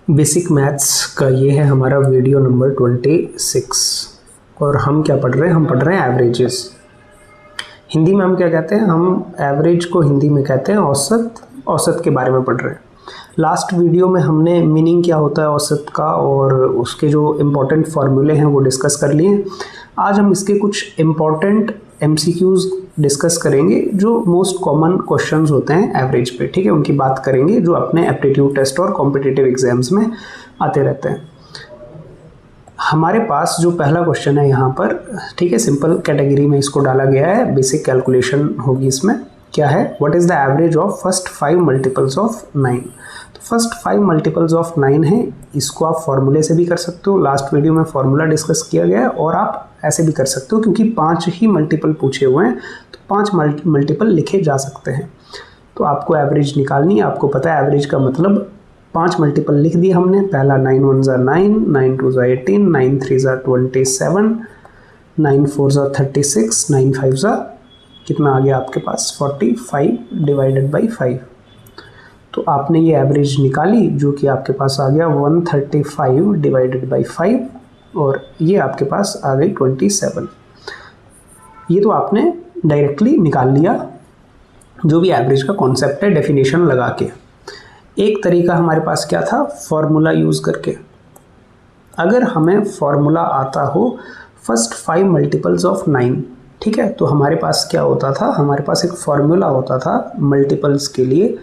Basic maths का ये है हमारा वीडियो नंबर 26 और हम क्या पढ़ रहे हैं? हम पढ़ रहे हैं एवरेजेस। हिंदी में हम क्या कहते हैं? हम एवरेज को हिंदी में कहते हैं औसत। औसत के बारे में पढ़ रहे हैं। लास्ट वीडियो में हमने मीनिंग क्या होता है औसत का और उसके जो इम्पोर्टेंट फार्मूले हैं वो डिस्कस कर लिए। आज हम इसके कुछ इम्पॉर्टेंट MCQs डिस्कस करेंगे जो मोस्ट कॉमन क्वेश्चंस होते हैं एवरेज पे, ठीक है, उनकी बात करेंगे जो अपने एप्टीट्यूड टेस्ट और कॉम्पिटिटिव एग्जाम्स में आते रहते हैं। हमारे पास जो पहला क्वेश्चन है यहाँ पर, ठीक है, सिंपल कैटेगरी में इसको डाला गया है, बेसिक कैलकुलेशन होगी इसमें। क्या है? What is the average of first 5 multiples of 9। तो फर्स्ट 5 मल्टीपल्स ऑफ 9 है, इसको आप फॉर्मूले से भी कर सकते हो, लास्ट वीडियो में फॉर्मूला डिस्कस किया गया है, और आप ऐसे भी कर सकते हो क्योंकि 5 ही मल्टीपल पूछे हुए हैं तो 5 मल्टीपल लिखे जा सकते हैं। तो आपको एवरेज निकालनी है। आपको पता है एवरेज का मतलब 5 मल्टीपल लिख दिए हमने। पहला 9 1 ज़ा 9, 9 2 ज़ा 18, 9 3 ज़ा 27, 9 4 ज़ा 36, 9 5 ज़ा कितना आ गया आपके पास 45 डिवाइडेड बाई 5। तो आपने ये एवरेज निकाली जो कि आपके पास आ गया 135 डिवाइडेड बाई 5 और ये आपके पास आ गई 27। ये तो आपने डायरेक्टली निकाल लिया जो भी एवरेज का कॉन्सेप्ट है डेफिनेशन लगा के। एक तरीका हमारे पास क्या था? फॉर्मूला यूज़ करके। अगर हमें फॉर्मूला आता हो फर्स्ट 5 मल्टीपल्स ऑफ 9, ठीक है, तो हमारे पास क्या होता था? हमारे पास एक फॉर्मूला होता था मल्टीपल्स के लिए,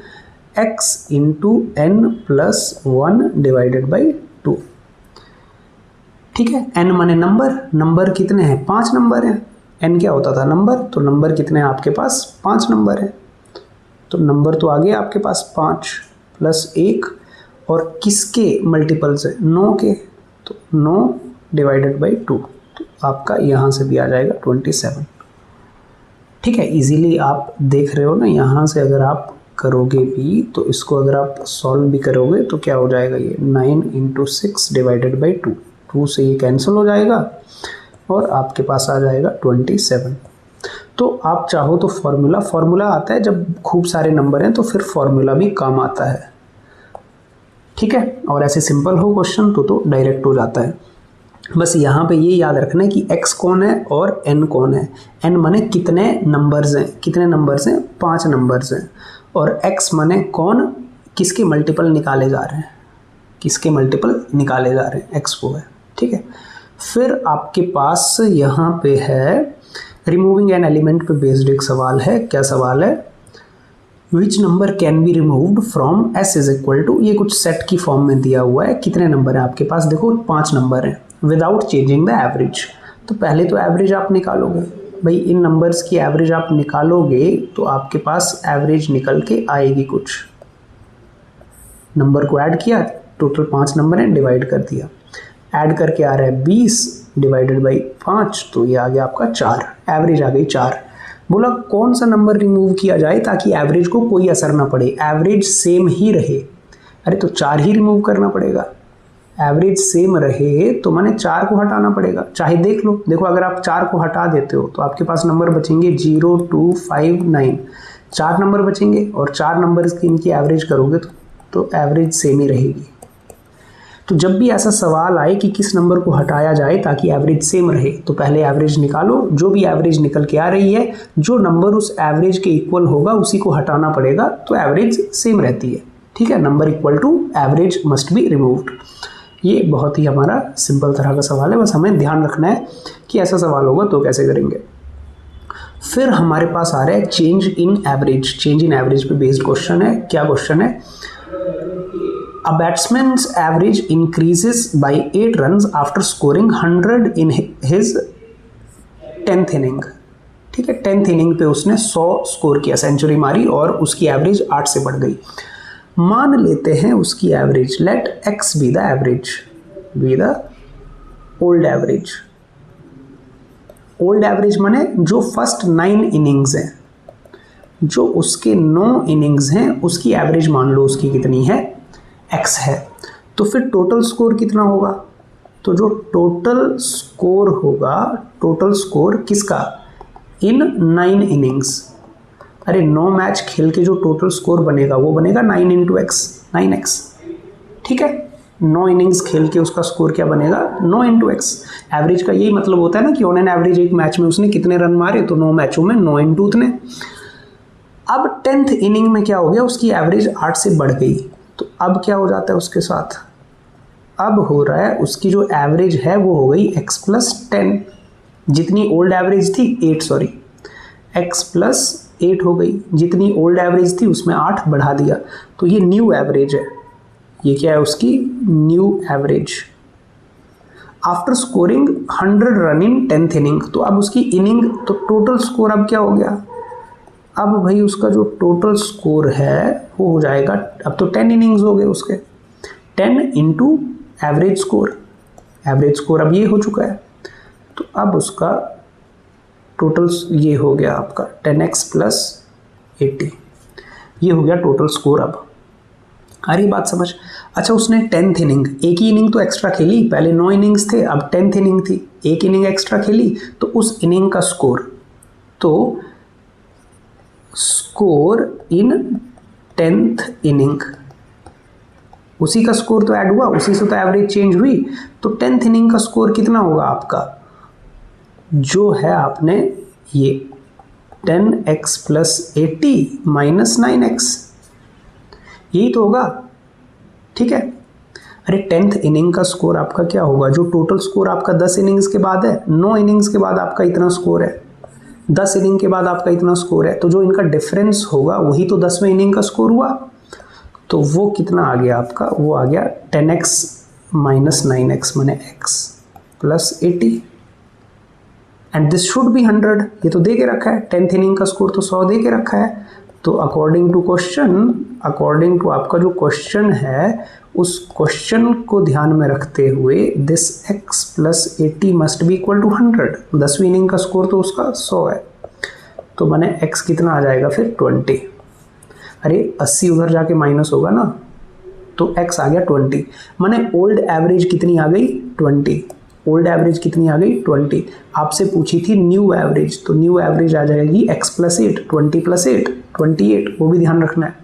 x into n plus 1 divided by 2, ठीक है। n माने नंबर, नंबर कितने हैं? 5 नंबर हैं। n क्या होता था? नंबर। तो नंबर कितने हैं आपके पास? 5 नंबर है। तो नंबर तो आ गया आपके पास 5 प्लस 1, और किसके मल्टीपल्स है? 9 के। तो 9 डिवाइडेड बाई 2, तो आपका यहाँ से भी आ जाएगा 27, ठीक है। इजीली आप देख रहे हो ना, यहाँ से अगर आप करोगे भी तो इसको अगर आप सॉल्व भी करोगे तो क्या हो जाएगा? ये 9 इंटू 6 डिवाइडेड बाई 2, 2 से ये कैंसिल हो जाएगा और आपके पास आ जाएगा 27। तो आप चाहो तो फॉर्मूला आता है जब खूब सारे नंबर हैं तो फिर फॉर्मूला भी काम आता है, ठीक है। और ऐसे सिंपल हो क्वेश्चन तो डायरेक्ट हो जाता है। बस यहाँ पे ये याद रखना है कि x कौन है और n कौन है। n माने कितने नंबर्स हैं? कितने नंबर्स हैं? 5 नंबर्स हैं। और x माने कौन, किसके मल्टीपल निकाले जा रहे हैं? किसके मल्टीपल निकाले जा रहे हैं? x वो है, ठीक है। फिर आपके पास यहाँ पे है रिमूविंग एन एलिमेंट पे बेस्ड एक सवाल है। क्या सवाल है? Which number can be removed from s is equal to, ये कुछ सेट की फॉर्म में दिया हुआ है। कितने नंबर है आपके पास? देखो 5 नंबर हैं, विदाउट चेंजिंग द एवरेज। तो पहले तो एवरेज आप निकालोगे भाई, इन नंबर्स की एवरेज आप निकालोगे तो आपके पास एवरेज निकल के आएगी। कुछ नंबर को ऐड किया, टोटल 5 नंबर हैं, डिवाइड कर दिया, ऐड करके आ रहा है 20 डिवाइडेड बाई 5, तो ये आ गया आपका 4, एवरेज आ गई 4। बोला कौन सा नंबर रिमूव किया जाए ताकि एवरेज को कोई असर ना पड़े, एवरेज सेम ही रहे। अरे तो 4 ही रिमूव करना पड़ेगा। एवरेज सेम रहे तो माने 4 को हटाना पड़ेगा। चाहे देख लो, देखो अगर आप 4 को हटा देते हो तो आपके पास नंबर बचेंगे 0 2 5 9, 4 नंबर बचेंगे और 4 नंबर की इनकी एवरेज करोगे तो एवरेज सेम ही रहेगी। तो जब भी ऐसा सवाल आए कि किस नंबर को हटाया जाए ताकि एवरेज सेम रहे, तो पहले एवरेज निकालो। जो भी एवरेज निकल के आ रही है, जो नंबर उस एवरेज के इक्वल होगा उसी को हटाना पड़ेगा, तो एवरेज सेम रहती है, ठीक है। Number equal to average must be removed. ये बहुत ही हमारा सिंपल तरह का सवाल है, बस हमें ध्यान रखना है कि ऐसा सवाल होगा तो कैसे करेंगे। फिर हमारे पास आ रहा है change in average. Change in average पे बेस्ड क्वेश्चन है। क्या क्वेश्चन है? A batsman's average increases by 8 runs after scoring 100 in his 10th inning, ठीक है। 10th इनिंग पे उसने 100 स्कोर किया, सेंचुरी मारी और उसकी एवरेज 8 से बढ़ गई। मान लेते हैं उसकी average, let x be the average, be the old average. Old average माने जो फर्स्ट 9 इनिंग्स हैं, जो उसके 9 इनिंग्स हैं उसकी एवरेज मान लो उसकी कितनी है? x है। तो फिर टोटल स्कोर कितना होगा? तो जो टोटल स्कोर होगा, टोटल स्कोर किसका? इन 9 इनिंग्स। अरे 9 मैच खेल के जो टोटल स्कोर बनेगा वो बनेगा 9 इंटू एक्स, 9x, ठीक है। 9 इनिंग्स खेल के उसका स्कोर क्या बनेगा, 9 इंटू एक्स। एवरेज का यही मतलब होता है ना कि ऑन एन एवरेज एक मैच में उसने कितने रन मारे, तो 9 मैचों में 9 इंटू उतने। अब 10th इनिंग में क्या हो गया, उसकी एवरेज 8 से बढ़ गई, तो अब क्या हो जाता है उसके साथ, अब हो रहा है उसकी जो एवरेज है वो हो गई x प्लस 10, जितनी ओल्ड एवरेज थी 8 सॉरी x प्लस 8 हो गई, जितनी ओल्ड एवरेज थी उसमें 8 बढ़ा दिया, तो ये न्यू एवरेज है, ये क्या है उसकी new average. After scoring 100 run in 10th inning, तो अब उसकी इनिंग तो टोटल स्कोर अब क्या हो गया, अब भाई उसका जो टोटल स्कोर है वो हो जाएगा, अब तो 10 इनिंग्स हो गए उसके, 10 इंटू एवरेज स्कोर अब ये हो चुका है, तो अब उसका टोटल ये हो गया आपका 10x प्लस 80, ये हो गया टोटल स्कोर। अब आ रही बात समझ। अच्छा उसने 10th इनिंग, एक ही इनिंग तो एक्स्ट्रा खेली, पहले 9 इनिंग्स थे, अब 10th इनिंग थी, एक इनिंग एक्स्ट्रा खेली, तो उस इनिंग का स्कोर, तो स्कोर इन 10th इनिंग, उसी का स्कोर तो ऐड हुआ, उसी से तो एवरेज चेंज हुई, तो 10th इनिंग का स्कोर कितना होगा आपका, जो है आपने ये 10x प्लस 80 माइनस 9x, यही तो होगा, ठीक है। अरे 10th इनिंग का स्कोर आपका क्या होगा, जो टोटल स्कोर आपका 10 इनिंग्स के बाद है, 9 इनिंग्स के बाद आपका इतना स्कोर है, 10 इनिंग के बाद आपका इतना स्कोर है, तो जो इनका डिफरेंस होगा वही तो 10वें इनिंग का स्कोर हुआ, तो वो कितना आ गया आपका, वो आ गया 10x माइनस 9x माने x plus 80, and this should be 100, ये तो दे के रखा है, 10th इनिंग का स्कोर तो 100 दे के रखा है, तो according to question, according to आपका जो क्वेश्चन है, उस क्वेश्चन को ध्यान में रखते हुए this x plus 80 must be equal to 100, 10वीं इनिंग का स्कोर तो उसका 100 है, तो माने x कितना आ जाएगा फिर 20, अरे 80 उधर जाके माइनस होगा ना, तो x आ गया 20, माने ओल्ड एवरेज कितनी आ गई 20, ओल्ड एवरेज कितनी आ गई 20, आपसे पूछी थी न्यू एवरेज, तो न्यू एवरेज आ जाएगी x प्लस 8, 20 प्लस 8 28, वो भी ध्यान रखना है,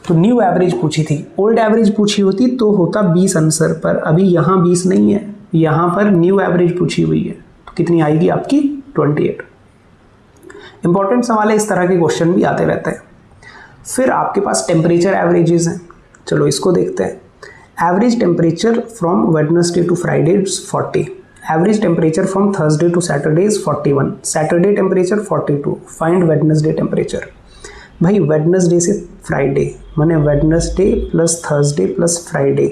तो न्यू एवरेज पूछी थी, ओल्ड एवरेज पूछी होती तो होता 20 आंसर, पर अभी यहाँ 20 नहीं है, यहाँ पर न्यू एवरेज पूछी हुई है, तो कितनी आएगी आपकी 28। इंपॉर्टेंट सवाल है, इस तरह के क्वेश्चन भी आते रहते हैं। फिर आपके पास टेम्परेचर एवरेजेस हैं, चलो इसको देखते हैं। Average temperature from Wednesday to Friday is 40, average temperature from Thursday to Saturday is 41, Saturday temperature 42, find Wednesday temperature. भाई वेडनेसडे से फ्राइडे माने Wednesday plus Thursday plus Friday,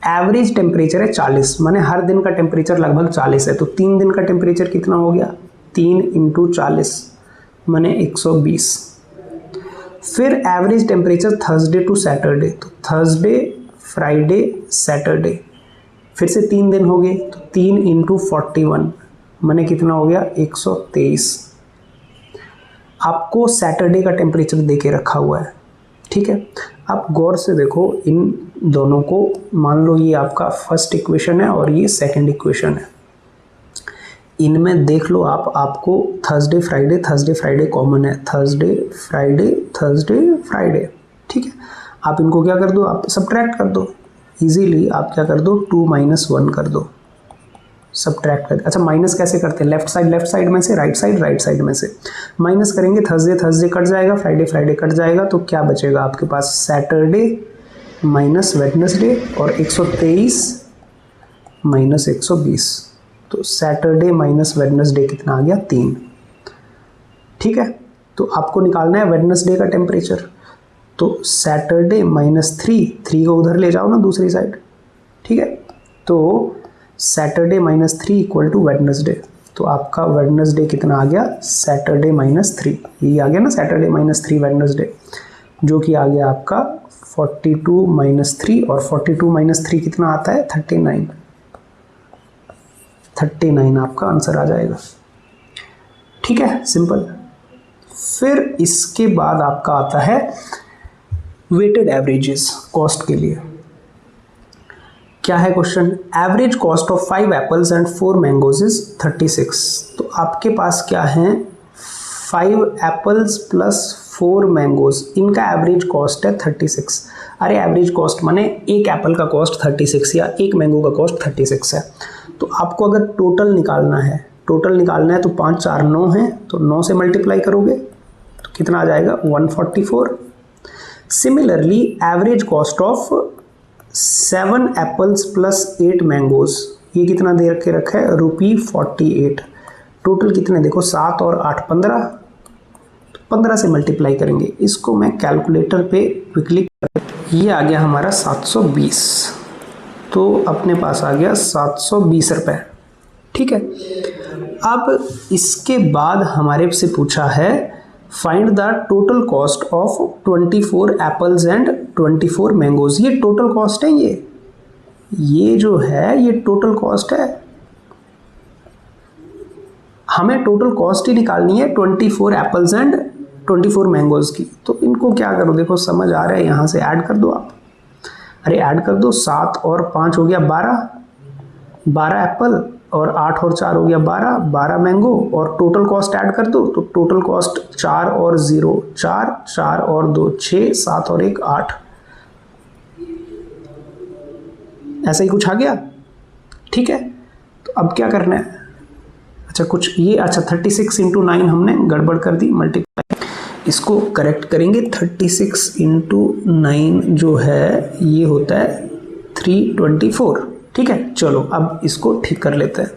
average temperature है 40, माने हर दिन का टेम्परेचर लगभग 40 है, तो 3 दिन का टेम्परेचर कितना हो गया, 3 इंटू 40 माने 120। फिर average temperature Thursday to Saturday, तो थर्सडे फ्राइडे सैटरडे, फिर से 3 दिन हो गए, तो 3 इंटू 41 माने कितना हो गया 123। आपको सैटरडे का टेम्परेचर दे के रखा हुआ है, ठीक है। आप गौर से देखो इन दोनों को, मान लो ये आपका फर्स्ट इक्वेशन है और ये सेकंड इक्वेशन है, इनमें देख लो आप, आपको थर्सडे फ्राइडे कॉमन है, थर्सडे फ्राइडे, ठीक है। आप इनको क्या कर दो, आप सब्ट्रैक्ट कर दो इजीली, आप क्या कर दो 2 माइनस 1 कर दो, सब्ट्रैक्ट कर। अच्छा माइनस कैसे करते हैं, लेफ्ट साइड में से, राइट साइड में से माइनस करेंगे, थर्सडे कट जाएगा, फ्राइडे कट जाएगा, तो क्या बचेगा आपके पास, सैटरडे माइनस वेडनेसडे और 123 माइनस 120, तो सैटरडे माइनस वेडनेसडे कितना आ गया 3, ठीक है। तो आपको निकालना है वेडनेसडे का टेम्परेचर, तो सैटरडे माइनस 3 को उधर ले जाओ ना दूसरी साइड, ठीक है। तो Saturday minus 3 equal to Wednesday, तो आपका वेडनेसडे कितना आ गया, सैटरडे माइनस 3, ये आ गया ना सैटरडे माइनस 3 वेडनेसडे, जो कि आ गया आपका 42 माइनस 3, और 42 माइनस 3 कितना आता है 39 आपका आंसर आ जाएगा, ठीक है, सिंपल। फिर इसके बाद आपका आता है वेटेड एवरेजेस कॉस्ट के लिए। क्या है question, average cost of 5 apples and 4 mangoes is 36, तो आपके पास क्या है 5 एप्पल्स प्लस 4 मैंगोज, इनका एवरेज कॉस्ट है 36। अरे एवरेज कॉस्ट माने एक एप्पल का कॉस्ट 36 या एक मैंगो का कॉस्ट 36 है। तो आपको अगर टोटल निकालना है तो 5 4 9 है, तो 9 से मल्टीप्लाई करोगे तो कितना आ जाएगा 144। Similarly average cost of 7 apples plus 8 mangoes, ये कितना दे के रखा है ₹48। टोटल कितने देखो 7 और 8 15, तो 15 से मल्टीप्लाई करेंगे। इसको मैं कैलकुलेटर पे क्विकली, ये आ गया हमारा 720, तो अपने पास आ गया 720 रुपये। ठीक है, अब इसके बाद हमारे से पूछा है find the total cost of 24 apples and 24 mangoes. ये टोटल कॉस्ट है, ये जो है ये टोटल कॉस्ट है, हमें टोटल कॉस्ट ही निकालनी है 24 एप्पल्स एंड 24 मैंगोज की। तो इनको क्या करो, देखो समझ आ रहा है, यहाँ से ऐड कर दो आप। अरे ऐड कर दो, 7 और 5 हो गया 12 एप्पल, और 8 और 4 हो गया 12 मैंगो, और टोटल कॉस्ट ऐड कर दो, तो टोटल कॉस्ट 4 और 0 4, 4 और 2 6, 7 और 1 8, ऐसा ही कुछ आ गया। ठीक है, तो अब क्या करना है, अच्छा कुछ ये, अच्छा 36 × 9 हमने गड़बड़ कर दी, मल्टीप्लाई, इसको करेक्ट करेंगे। 36 × 9 जो है ये होता है 324। ठीक है, चलो अब इसको ठीक कर लेते हैं।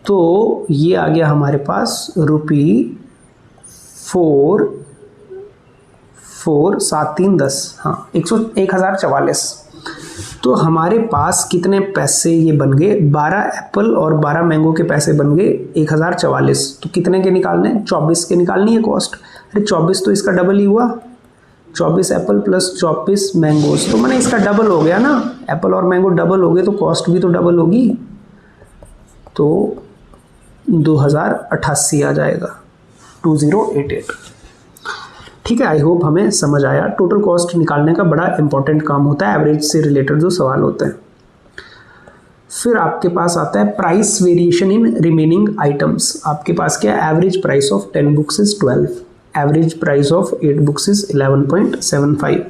तो ये आ गया हमारे पास ₹4 7 3 10, हाँ 1044। तो हमारे पास कितने पैसे ये बन गए, 12 एप्पल और 12 मैंगो के पैसे बन गए 1044। तो कितने के निकालने, 24 के निकालनी है कॉस्ट। अरे 24 तो इसका डबल ही हुआ, 24 एप्पल प्लस 24 मैंगोज, तो मैंने इसका डबल हो गया ना, एप्पल और मैंगो डबल हो गए तो कॉस्ट भी तो डबल होगी, तो 2088 आ जाएगा, 2088। ठीक है, आई होप हमें समझ आया। टोटल कॉस्ट निकालने का बड़ा इंपॉर्टेंट काम होता है, एवरेज से रिलेटेड जो सवाल होते हैं। फिर आपके पास आता है price variation in remaining items. आपके पास क्या है, average price of 10 books is 12, average price of 8 books is 11.75।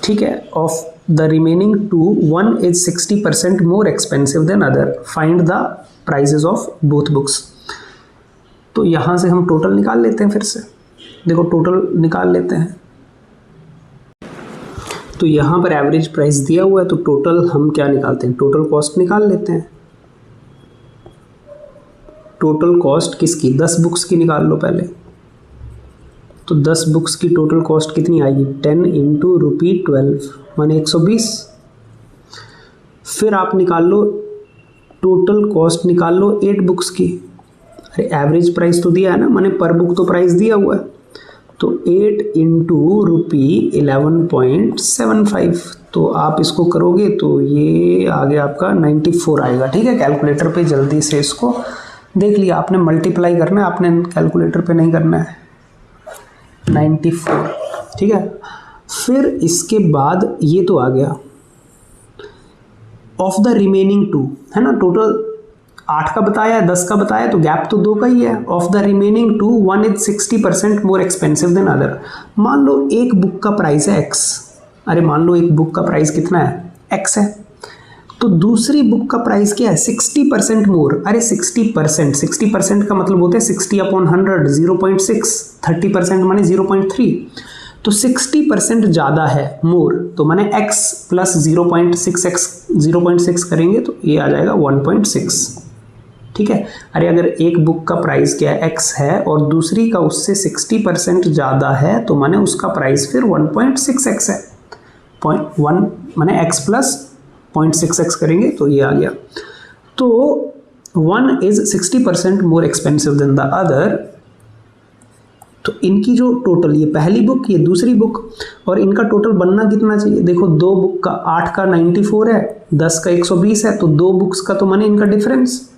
ठीक है, of the remaining 2 1 is 60% more expensive than other, find the prices of both books. तो यहाँ से हम टोटल निकाल लेते हैं, फिर से देखो टोटल निकाल लेते हैं। तो यहाँ पर एवरेज प्राइस दिया हुआ है, तो टोटल हम क्या निकालते हैं, टोटल कॉस्ट निकाल लेते हैं। टोटल कॉस्ट किसकी, 10 बुक्स की निकाल लो पहले। तो 10 बुक्स की टोटल कॉस्ट कितनी आएगी, 10 × ₹12 माने 120। फिर आप निकाल लो टोटल कॉस्ट, निकाल लो 8 बुक्स की। अरे एवरेज प्राइस तो दिया है ना, माने पर बुक तो प्राइस दिया हुआ है, तो 8 × ₹11.75। तो आप इसको करोगे तो ये आ गया आपका 94 आएगा। ठीक है, कैलकुलेटर पे जल्दी से इसको देख लिया आपने, मल्टीप्लाई करना है आपने, कैलकुलेटर पे नहीं करना है। 94, ठीक है। फिर इसके बाद ये तो आ गया ऑफ द रिमेनिंग 2, है ना, टोटल 8 का बताया, 10 का बताया, तो गैप तो 2 का ही है। Of the remaining 2 1 is 60% more expensive than other. मान लो एक बुक का प्राइस है x, अरे मान लो एक बुक का प्राइस कितना है, x है, तो दूसरी बुक का प्राइस क्या है, 60% मोर। अरे 60% का मतलब होता है 60/100, 0.6, 30% माने 0.3, तो 60% ज़्यादा है मोर, तो माने x प्लस 0.6 करेंगे तो ये आ जाएगा 1.6। ठीक है, अरे अगर एक बुक का प्राइस क्या है, x है, और दूसरी का उससे 60% ज़्यादा है, तो माने उसका प्राइस फिर 1.6x है। 0.1 माने x प्लस 0.6x करेंगे तो ये आ गया। तो 1 is 60% more expensive than the other. तो इनकी जो टोटल, ये पहली बुक, ये दूसरी बुक, और इनका टोटल बनना कितना चाहिए, देखो 2 बुक का 8 का 94 है, 10 का 120 है, तो 2 बुक्स का तो माने इनका डिफरेंस,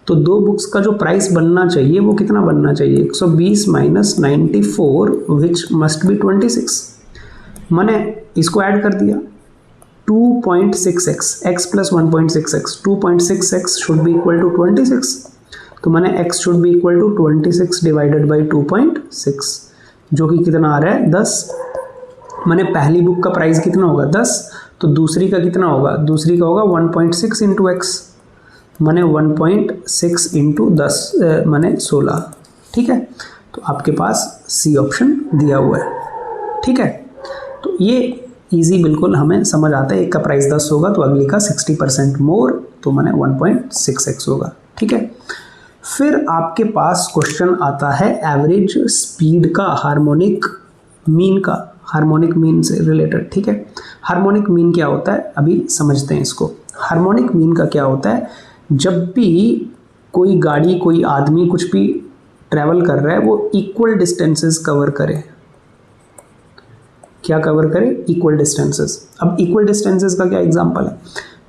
तो 2 बुक्स का जो प्राइस बनना चाहिए वो कितना बनना चाहिए, 120 माइनस 94 विच मस्ट बी 26। मैंने इसको ऐड कर दिया, 2.6x, x plus 1.6x, 2.6x should be equal to 26। तो मैंने x should be equal to 26 divided by 2.6 जो कि कितना आ रहा है 10। मैंने पहली बुक का प्राइस कितना होगा 10, तो दूसरी का कितना होगा, दूसरी का होगा 1.6 इंटू एक्स, मैंने 1.6 इंटू 10 मैंने 16। ठीक है, तो आपके पास सी ऑप्शन दिया हुआ है। ठीक है, तो ये इजी बिल्कुल हमें समझ आता है। एक का प्राइस 10 होगा तो अगली का 60% मोर, तो मैंने 1.6x होगा। ठीक है, फिर आपके पास क्वेश्चन आता है एवरेज स्पीड का हार्मोनिक मीन का, हार्मोनिक मीन से रिलेटेड। ठीक है, हार्मोनिक मीन क्या होता है अभी समझते हैं इसको। हार्मोनिक मीन का क्या होता है, जब भी कोई गाड़ी कोई आदमी कुछ भी ट्रैवल कर रहा है वो इक्वल डिस्टेंसेस कवर करे। क्या कवर करे, इक्वल डिस्टेंसेस। अब इक्वल डिस्टेंसेस का क्या एग्जांपल है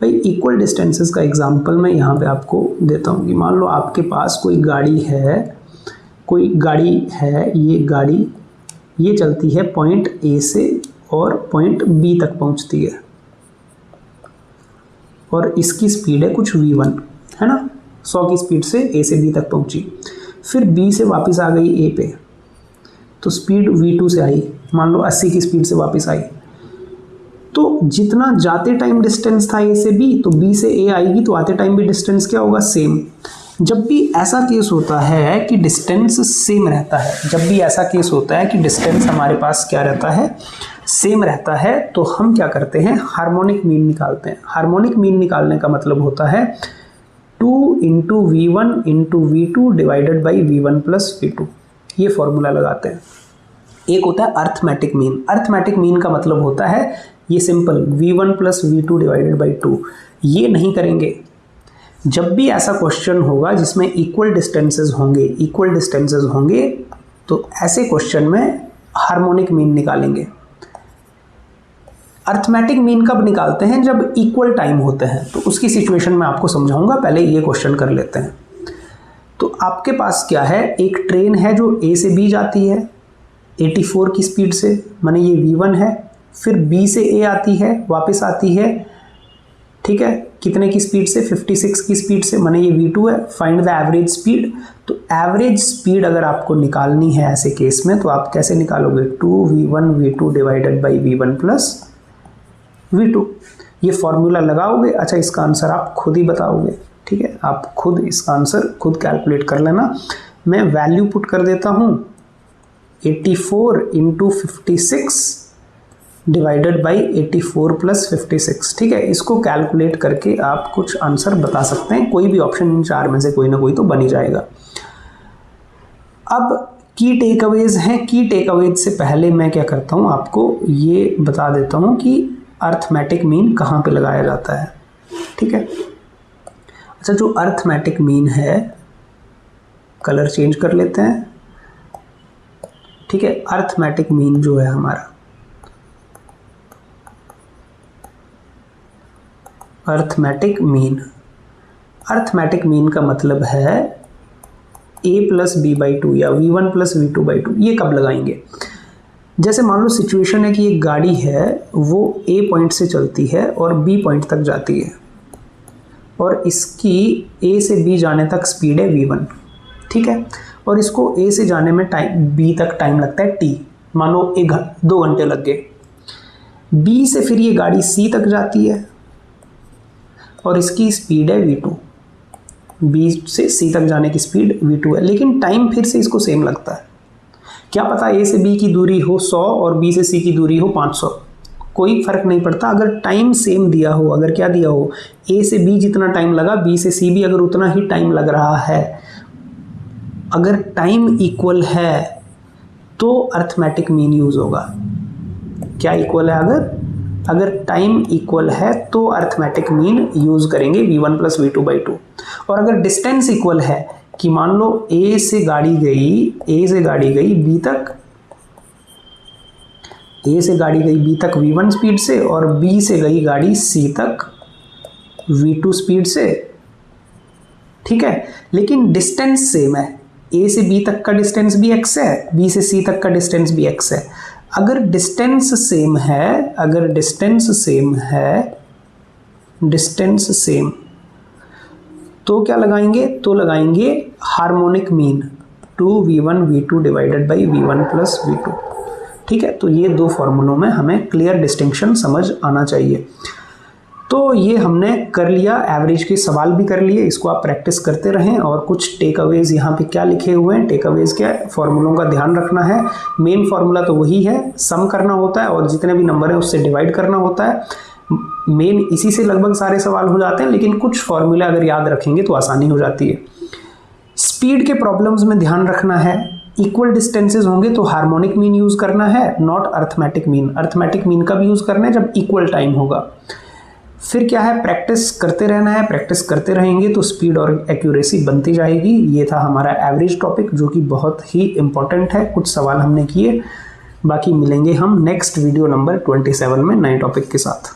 भाई, इक्वल डिस्टेंसेस का एग्जांपल मैं यहाँ पे आपको देता हूँ कि मान लो आपके पास कोई गाड़ी है, ये गाड़ी ये चलती है पॉइंट ए से और पॉइंट बी तक पहुँचती है और इसकी स्पीड है कुछ v1 है ना, 100 की स्पीड से ए से बी तक पहुँची, फिर बी से वापस आ गई ए पे तो स्पीड v2 से आई, मान लो 80 की स्पीड से वापस आई, तो जितना जाते टाइम डिस्टेंस था ए से बी, तो बी से ए आएगी तो आते टाइम भी डिस्टेंस क्या होगा, सेम। जब भी ऐसा केस होता है कि डिस्टेंस सेम रहता है, जब भी ऐसा केस होता है कि डिस्टेंस हमारे पास क्या रहता है, सेम रहता है, तो हम क्या करते हैं, हार्मोनिक मीन निकालते हैं। हार्मोनिक मीन निकालने का मतलब होता है 2 into v1 into v2 divided by v1 plus v2, ये फॉर्मूला लगाते हैं। एक होता है अर्थमेटिक मीन। अर्थमेटिक मीन का मतलब होता है ये simple v1 plus v2 divided by 2। ये नहीं करेंगे। जब भी ऐसा क्वेश्चन होगा जिसमें इक्वल डिस्टेंसेस होंगे तो ऐसे क्वेश्चन में हार्मोनिक मीन निकालेंगे। अर्थमेटिक मीन कब निकालते हैं, जब इक्वल टाइम होते हैं, तो उसकी सिचुएशन में आपको समझाऊंगा, पहले ये क्वेश्चन कर लेते हैं। तो आपके पास क्या है, एक ट्रेन है जो ए से बी जाती है 84 की स्पीड से, माने ये v1 है, फिर बी से ए आती है वापस आती है, ठीक है, कितने की स्पीड से, 56 की स्पीड से, माने ये v2 है। Find the average speed. तो एवरेज स्पीड अगर आपको निकालनी है ऐसे केस में तो आप कैसे निकालोगे, 2v1 v2 divided by v1 plus v2, ये फॉर्मूला लगाओगे। अच्छा, इसका आंसर आप खुद ही बताओगे, ठीक है, आप खुद इसका आंसर खुद कैलकुलेट कर लेना। मैं वैल्यू पुट कर देता हूँ 84 इंटू 56 डिवाइडेड बाई 84 प्लस 56, ठीक है। इसको कैलकुलेट करके आप कुछ आंसर बता सकते हैं, कोई भी ऑप्शन इन चार में से कोई ना कोई तो बन ही जाएगा। अब की टेकअवेज हैं। की टेकअवेज से पहले मैं क्या करता हूँ, आपको ये बता देता हूँ कि अर्थमेटिक मीन कहाँ पे लगाया जाता है, ठीक है। अच्छा, जो अर्थमेटिक मीन है, कलर चेंज कर लेते हैं, ठीक है। अर्थमेटिक मीन जो है हमारा, अर्थमेटिक मीन का मतलब है a प्लस बी बाई 2 या v1 प्लस v2 बाई 2। ये कब लगाएंगे, जैसे मान लो सिचुएशन है कि एक गाड़ी है वो a पॉइंट से चलती है और b पॉइंट तक जाती है और इसकी a से b जाने तक स्पीड है v1, ठीक है, और इसको a से जाने में b तक टाइम लगता है t, मान लो 2 घंटे लग गए। b से फिर ये गाड़ी c तक जाती है और इसकी स्पीड है v2, b से c तक जाने की स्पीड v2 है, लेकिन टाइम फिर से इसको सेम लगता है। क्या पता a से b की दूरी हो 100 और b से c की दूरी हो 500, कोई फर्क नहीं पड़ता। अगर टाइम सेम दिया हो, अगर क्या दिया हो, a से b जितना टाइम लगा b से c भी अगर उतना ही टाइम लग रहा है, अगर टाइम इक्वल है तो अर्थमेटिक मीन यूज होगा। क्या इक्वल है, अगर टाइम इक्वल है तो अर्थमेटिक मीन यूज करेंगे v1 प्लस v2 बाई 2। और अगर डिस्टेंस इक्वल है कि मान लो a से गाड़ी गई b तक, a से गाड़ी गई b तक v1 स्पीड से और b से गई गाड़ी c तक v2 स्पीड से, ठीक है, लेकिन डिस्टेंस सेम है। a से b तक का डिस्टेंस भी x है, b से c तक का डिस्टेंस भी x है। अगर डिस्टेंस सेम तो क्या लगाएंगे, तो लगाएंगे harmonic mean 2v1 v2 divided by v1 plus v2। ठीक है, तो ये दो फॉर्मूलों में हमें क्लियर डिस्टिंक्शन समझ आना चाहिए। तो ये हमने कर लिया, एवरेज के सवाल भी कर लिए, इसको आप प्रैक्टिस करते रहें। और कुछ टेक अवेज यहाँ पे क्या लिखे हुए हैं, टेक अवेज क्या है, फॉर्मूलों का ध्यान रखना है। मेन फॉर्मूला तो वही है, सम करना होता है और जितने भी नंबर है उससे डिवाइड करना होता है। मेन इसी से लगभग सारे सवाल हो जाते हैं, लेकिन कुछ फॉर्मूला अगर याद रखेंगे तो आसानी हो जाती है। स्पीड के प्रॉब्लम्स में ध्यान रखना है, इक्वल डिस्टेंसेज होंगे तो हार्मोनिक मीन यूज करना है, not arithmetic mean. Arithmetic mean का भी यूज करना है जब इक्वल टाइम होगा। फिर क्या है, प्रैक्टिस करते रहना है, प्रैक्टिस करते रहेंगे तो स्पीड और एक्यूरेसी बनती जाएगी। ये था हमारा एवरेज टॉपिक जो कि बहुत ही इंपॉर्टेंट है। कुछ सवाल हमने किए, बाकी मिलेंगे हम नेक्स्ट वीडियो नंबर 27 में नए टॉपिक के साथ।